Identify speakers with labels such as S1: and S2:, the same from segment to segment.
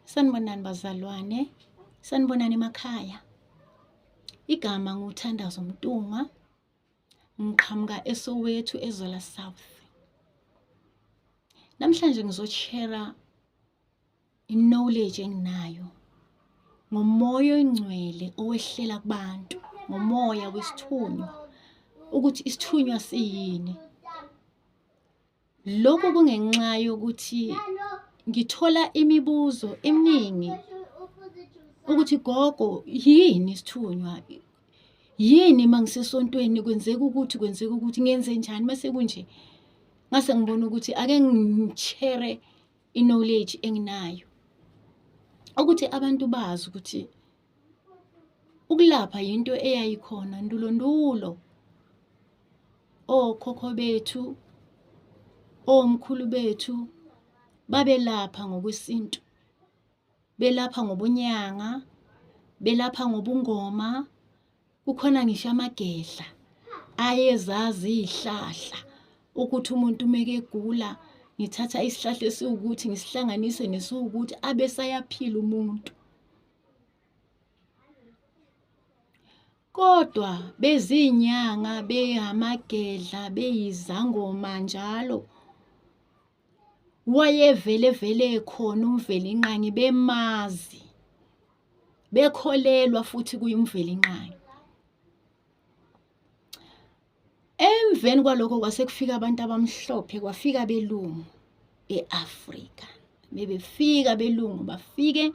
S1: Sanibonani bazalwane, sanibonani emakhaya. Igama nguthandazo Mtunga, ngiqhamuka eSoweto, eZola South. Namhlanje ngizoshare knowledge enginayo ngomoya oyingcwele owehlela kubantu, ngomoya wesithunywa, ukuthi isithunywa siyini. Lokho kungenxa yokuthi ngithola imibuzo eminingi ukuthi gogo, yini isithunywa? Yini mangisesontweni kwenzeka ukuthi ngenze njani mase kunje? Ngase ngibona ukuthi ake ngishare knowledge enginayo. Ukuthi abantu bazi ukuthi ukulapha yinto eyayikhona ndulondulo. Okhokho bethu, omkhulu bethu babelapha ngokwesintu. Belapha ngobunyanga, belapha ngobungoma. Kukhona ngisho amagedla ayezazi izihlahla ukuthi umuntu umeke egula, ngithatha isihlahla esiwukuthi ngisihlanganise nesiwukuthi abese ayaphila umuntu. Kodwa bezinyanga, behamagedla, beyizangoma njalo, wayevele khona umvelinqangi bemazi, bekholelwa futhi kuyumvelinqangi. Emveni kwalokho kwase kufika abantu abamhlophe, kwafika abelungu eAfrika. Bebefika abelungu, bafike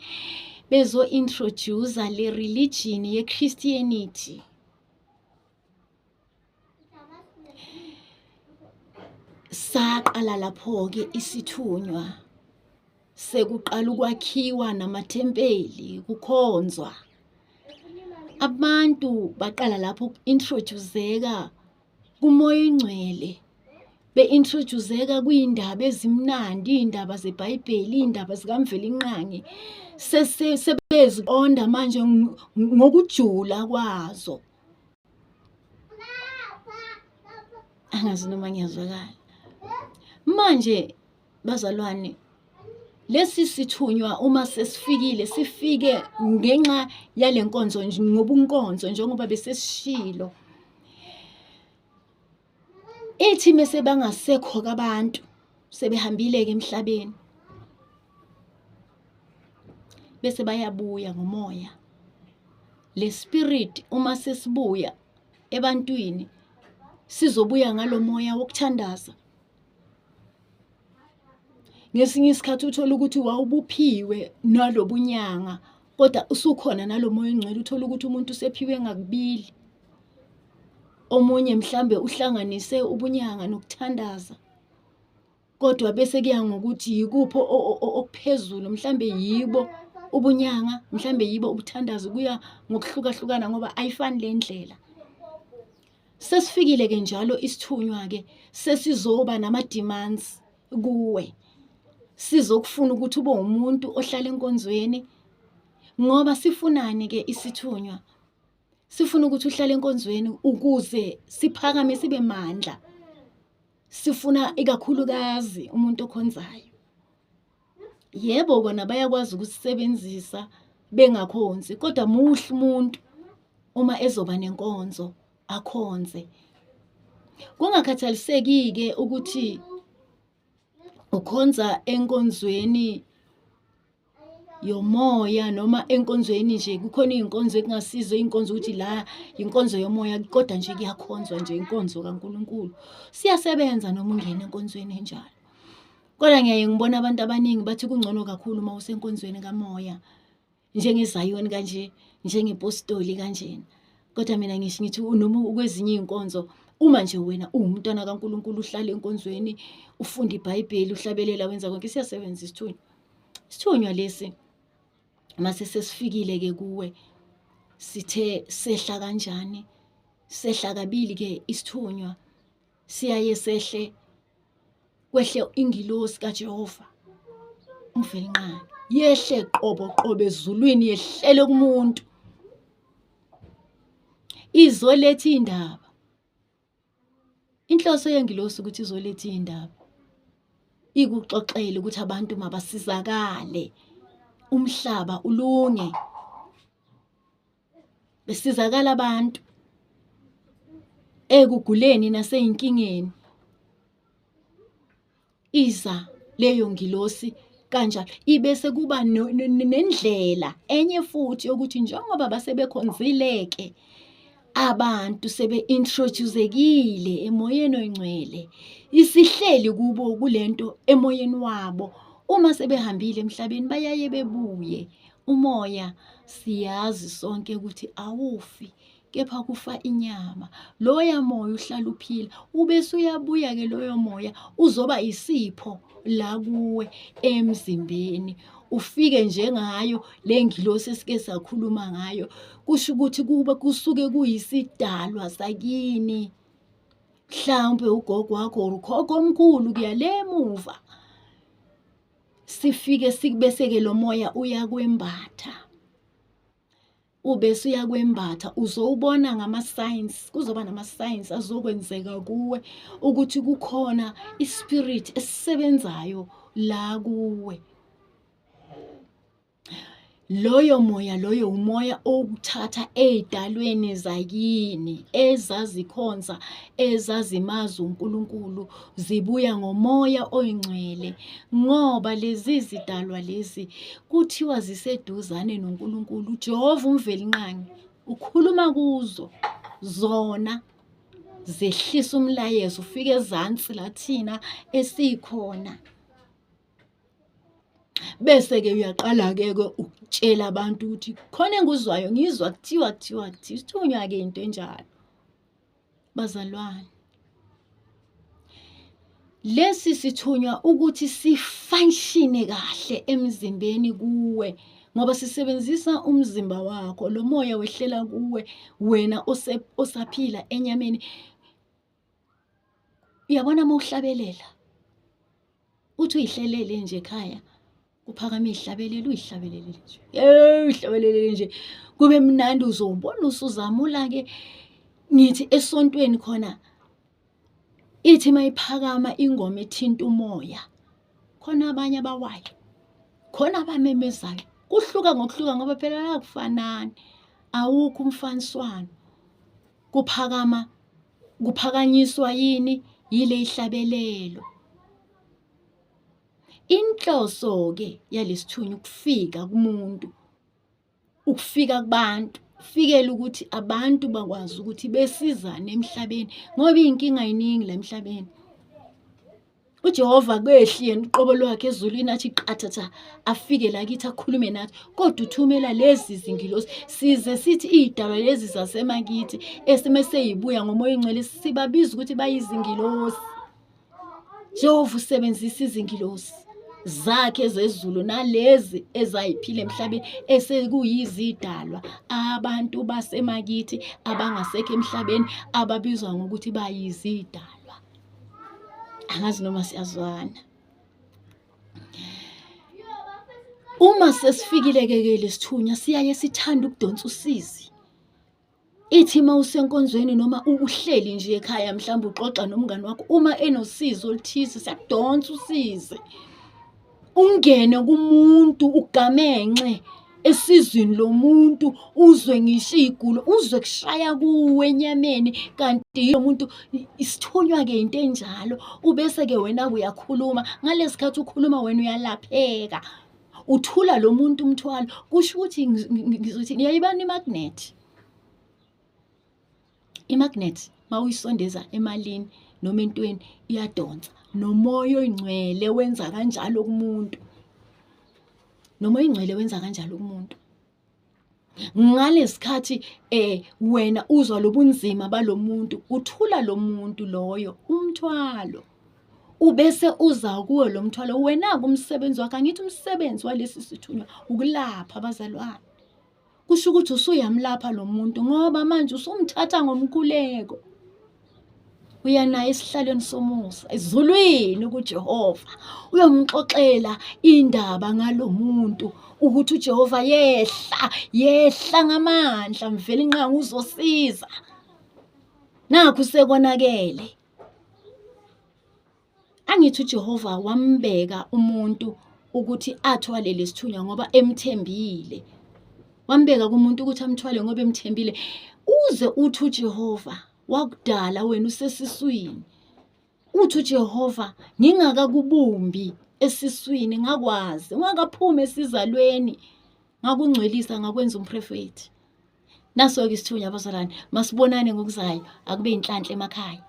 S1: bezo-introduce le religion ye-Christianity. Saqala lapho-ke isithunywa, sekuqala ukwakhiwa namathempeli, kukhonzwa. Abantu baqala lapho uku-introduceka kumoya oyingcwele, be-introduceka kuyindaba ezimnandi, iy'ndaba zeBhayibheli, iy'ndaba zikaMvelinqangi. Sebeziqonda manje ngokujula kwazo. Angazi noma ngiyazwakala. Manje bazalwane, lesi sithunywa uma sesifikile, sifike ngenxa yale nkonzo ngobunkonzo njengoba besesishilo. Ithi mase bangasekho kabantu, sebehambile-ke emhlabeni, bese bayabuya ngomoya. Le spirit uma sesibuya ebantwini, sizobuya ngalo moya wokuthandaza. Ngesinye isikhathi uthola ukuthi wawubuphiwe nalobunyanga, kodwa usukhona nalo moya oyingcwele, uthola ukuthi umuntu usephiwe ngakubili. Omunye mhlambe uhlanganise ubunyanga nokuthandaza, kodwa bese kuya ngokuthi yikupho okuphezulu, mhlambe yibo ubunyanga, mhlambe yibo ubuthandaza, kuya ngokuhlukahlukana ngoba ayifani le ndlela. Sesifikile-ke njalo isithunywa-ke, sesizoba nama-demands kuwe. Sizokufuna ukuthi ube umuntu ohlala enkonzweni. Ngoba sifunani-ke isithunywa? Sifuna ukuthi uhlale enkonzweni ukuze siphakame sibe mandla. Sifuna ikakhulukazi umuntu okhonzayo. Yebo bona bayakwazi ukusebenzisa bengakhonzi, kodwa muhle umuntu uma ezoba nenkonzo akhonze. Kungakhathaliseki-ke ukuthi ukhonza enkonzweni yomoya noma enkonzweni nje. Kukhona iy'nkonzo ekungasizo iy'nkonzo ukuthi la inkonzo yomoya, kodwa nje kuyakhonzwa nje inkonzo kaNkulunkulu. Siyasebenza noma ungena enkonzweni enjalo. Kodwa ngiyaye ngibona abantu abaningi bathi kungcono kakhulu uma usenkonzweni kamoya, njengeZayoni kanje, njengePostoli kanjena. Kodwa mina ngisho ngithi noma ukwezinye iy'nkonzo, uma nje wena uwumntwana kaNkulunkulu, uhlala enkonzweni, ufunda iBhayibheli, uhlabelela, wenza konke, siyasebenza isithunywa. Isithunywa lesi mase sesifikile-ke kuwe, sithe sehla kanjani? Sehla kabili-ke isithunywa, siyaye sehle kwehle ingilosi kaJehova, umvelinqangi, yehle qobo ezulwini, yehlele kumuntu, izoletha iy'ndaba. Inhloso yengilosi ukuthi izoletha iy'ndaba, ikuxoxele ukuthi abantu mabasizakale, umhlaba ulunge, besizakala abantu ekuguleni nasey'nkingeni. Iza leyo ngilosi kanjalo, ibese kuba nendlela enye futhi yokuthi njengoba basebekhonzile-ke abantu sebe-introduce-ekile emoyeni oyingcwele, isihleli kubo kulento emoyeni wabo. Uma sebehambile emhlabeni bayaye bebuye. Umoya siyazi sonke ukuthi awufi, kepha kufa inyama. Loya moya uhlala uphila, ubese uyabuya-ke loyo moya uzoba isipho la kuwe emzimbeni. Ufike njengayo le ngilosi esike sakhuluma ngayo, kusho ukuthi kusuke kuyisidalwa sakini. Mhlawumbe ugogo wakho or ukhokho omkhulu kuya le emuva, sifike bese-ke lo moya uyakwembatha. Ubese uyakwembatha, uzowubona ngama-signs, kuzoba nama-signs azokwenzeka kuwe ukuthi kukhona ispirit esisebenzayo la kuwe. Loyo moya loyo umoya okuthatha ey'dalweni zakini ezazikhonza, ezazimazi uNkulunkulu, zibuya ngomoya oyingcwele, ngoba lezi zidalwa lezi kuthiwa ziseduzane noNkulunkulu. uJehova umvelinqangi ukhuluma kuzo, zona zehlisa umlayezo ufike ezansi la thina esikhona. Bese-ke uyaqala-ke ukutshela abantu ukuthi khona engikuzwayo, ngizwa kuthiwa. Isithunywa-ke into enjalo. Bazalwane, lesi sithunywa ukuthi sifunction kahle emzimbeni kuwe, ngoba sisebenzisa umzimba wakho. Lo moya wehlela kuwe, wena osaphila enyameni. Uyabona uma uhlabelela, uthi uyihlelele nje ekhaya, kuphakama ihlabelele, uyihlabelele nje, uyihlabelele nje, kube mnandi. Uzowubona usuzamula-ke. Ngithi esontweni khona, ithi mayiphakama ingoma ethinta umoya, khona abanye abawayo, khona abamemezayo. Kuhluka ngokuhluka ngoba phela akufanani, awukho umfaniswano. Kuphakanyiswa yini? Yile ihlabelelo. Inhloso-ke yalesithunywa ukufika kumuntu, ukufika kubantu, ufikele ukuthi abantu bakwazi ukuthi besizane emhlabeni, ngoba iy'nkinga yiningi la emhlabeni. uJehova kwehli yena uqobo lwakhe ezulwini athi qathatha, afike la kithi akhulume nathi, kodwa uthumela lezi zingilosi size sithi iy'dalwa lezi zasemakithi esemesey'buya ngomoya oyingcwele sibabiza ukuthi bayizingilosi. Jehova usebenzisa izingilosi zakhe zezulu nalezi ezayiphila emhlabeni esekuyizidalwa, abantu basemakithi abangasekho emhlabeni ababizwa ngokuthi bayizidalwa. Angazi noma siyazwana. Uma sesifikile-ke lesithunywa, siyaye sithanda ukudonsa usizi. Ithi uma usenkonzweni noma uhleli nje ekhaya, mhlawumbe uxoxa nomngani wakho, uma enosizo oluthize, siyakudonsa usizi. Ungene kumuntu, ugamenxe esizweni lomuntu, uzwe ngisho iy'gulo, uzwe kushaya kuwe enyameni, kanti lo muntu isithunywa-ke into enjalo. Ubese-ke wena-ke uyakhuluma, ngalesi khathi ukhuluma wena uyalapheka, uthula lo muntu umthwalo. Kusho ukuthi ngizothi niyayibona imagnethi. Imagnethi mawuyisondeza emalini noma entweni iyadonsa. Nomoya oyingcwele wenza kanjalo kumuntu. Nomoya oyingcwele wenza kanjalo kumuntu. Ngalesikhathi wena uzwa lobunzima balomuntu, uthula lo muntu loyo umthwalo. Ubese uza kuwo lo mthwalo. Wena-ke umsebenzi wakho, angithi umsebenzi walesi sithunywa ukulapha, abazalwane. Kusho ukuthi usuyamlapha lo muntu ngoba manje usumthatha ngomkhuleko. Uyanayo esihlalweni somusa ezulwini kuJehova, uyomxoxela indaba ngalo muntu ukuthi uJehova yehla ngamandla, mvelinqangi uzosiza. Nakhu sekonakele. Angithi uJehova wambeka umuntu ukuthi athwale lesithunywa ngoba emthembile. Wambeka kumuntu ukuthi amthwale ngoba emthembile. Uze uthi uJehova wakudala wena usesiswini. Uthi uJehova ngingakakubumbi esiswini ngakwazi, ungakaphumi esizalweni ngakungcwelisa ngakwenza umprofeti. Naso-ke isithunywa abazalwane, masibonane ngokuzayo, akube inhlanhla emakhaya.